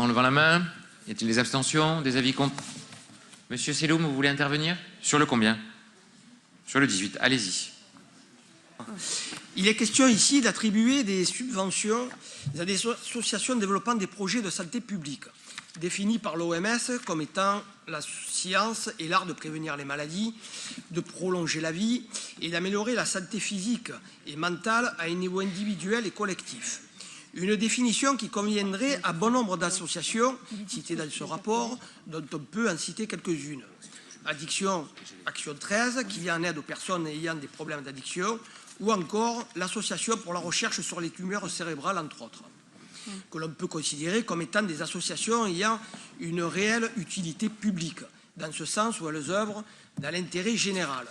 en levant la main. Y a-t-il des abstentions, des avis contre? Monsieur Seloum, vous voulez intervenir? Sur le combien? Sur le 18, allez-y. Il est question ici d'attribuer des subventions à des associations développant des projets de santé publique, définis par l'OMS comme étant la science et l'art de prévenir les maladies, de prolonger la vie et d'améliorer la santé physique et mentale à un niveau individuel et collectif. Une définition qui conviendrait à bon nombre d'associations citées dans ce rapport, dont on peut en citer quelques-unes. Addiction, Action 13, qui vient en aide aux personnes ayant des problèmes d'addiction, ou encore l'Association pour la recherche sur les tumeurs cérébrales, entre autres, que l'on peut considérer comme étant des associations ayant une réelle utilité publique, dans ce sens où elles œuvrent dans l'intérêt général.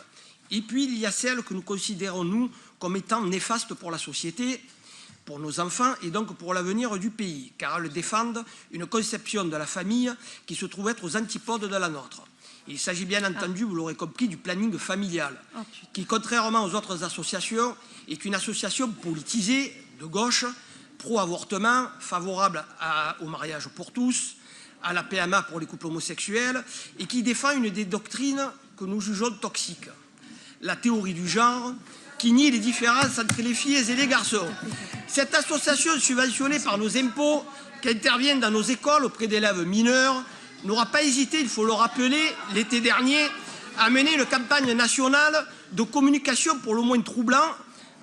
Et puis, il y a celles que nous considérons, nous, comme étant néfastes pour la société, pour nos enfants et donc pour l'avenir du pays, car elles défendent une conception de la famille qui se trouve être aux antipodes de la nôtre. Il s'agit bien entendu, vous l'aurez compris, du planning familial, qui, contrairement aux autres associations, est une association politisée, de gauche, pro-avortement, favorable au mariage pour tous, à la PMA pour les couples homosexuels, et qui défend une des doctrines que nous jugeons toxiques, la théorie du genre, qui nie les différences entre les filles et les garçons. Cette association subventionnée par nos impôts, qui intervient dans nos écoles auprès d'élèves mineurs, n'aura pas hésité, il faut le rappeler, l'été dernier, à mener une campagne nationale de communication pour le moins troublant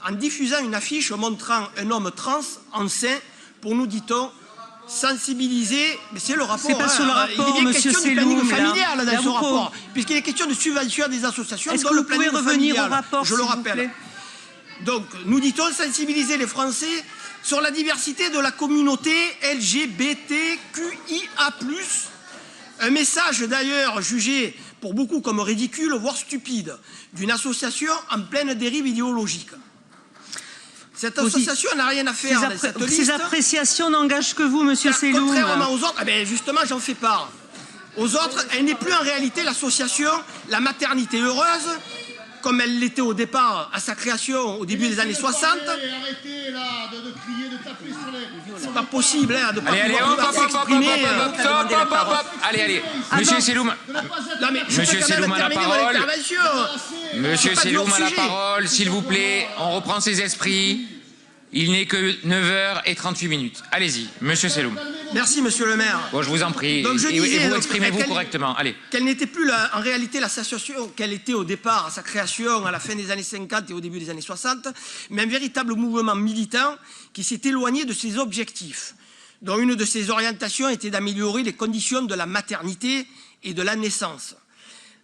en diffusant une affiche montrant un homme trans enceint pour, nous dit-on, sensibiliser, mais c'est le rapport, c'est pas sur le rapport, il est question du planning familial dans ce rapport, puisqu'il est question de subvention des associations dans le planning familial, rapport, je le rappelle. Donc, nous dit-on sensibiliser les Français sur la diversité de la communauté LGBTQIA+, un message d'ailleurs jugé pour beaucoup comme ridicule, voire stupide, d'une association en pleine dérive idéologique. Cette association n'a rien à faire dans cette liste. Ces appréciations n'engagent que vous, monsieur Seloum. Contrairement aux autres, justement, j'en fais part. Aux autres, elle n'est plus en réalité l'association La Maternité Heureuse, comme elle l'était au départ, à sa création au début des années 60. Arrêtez là de crier, de taper sur les... C'est pas possible de pas pouvoir s'exprimer. Allez, monsieur Seloum. Monsieur Seloum a la parole. Monsieur Seloum a la parole, s'il vous plaît. On reprend ses esprits. Il n'est que 9h38. Allez-y, monsieur Seloum. Merci, monsieur le maire. Bon, je vous en prie. Donc, et vous exprimez-vous correctement. Allez. Qu'elle n'était plus en réalité l'association qu'elle était au départ, à sa création, à la fin des années 50 et au début des années 60, mais un véritable mouvement militant qui s'est éloigné de ses objectifs, dont une de ses orientations était d'améliorer les conditions de la maternité et de la naissance.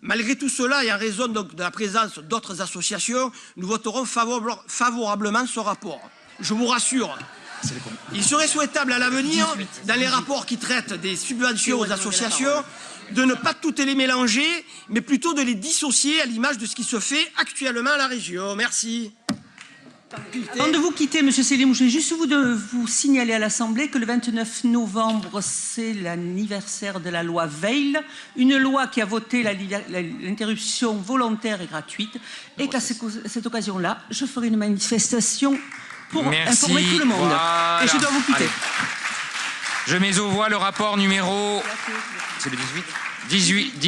Malgré tout cela, et en raison donc de la présence d'autres associations, nous voterons favorablement ce rapport. Je vous rassure. Il serait souhaitable à l'avenir, dans les rapports qui traitent des subventions aux associations, de ne pas toutes les mélanger, mais plutôt de les dissocier à l'image de ce qui se fait actuellement à la région. Merci. Avant de vous quitter, monsieur Seloum, je vais juste vous signaler à l'Assemblée que le 29 novembre, c'est l'anniversaire de la loi Veil, une loi qui a voté l'interruption volontaire et gratuite, et qu'à cette occasion-là, je ferai une manifestation pour informer tout le monde. Voilà. Et je dois vous quitter. Allez. Je mets aux voix le rapport numéro... C'est le 18 ? 18.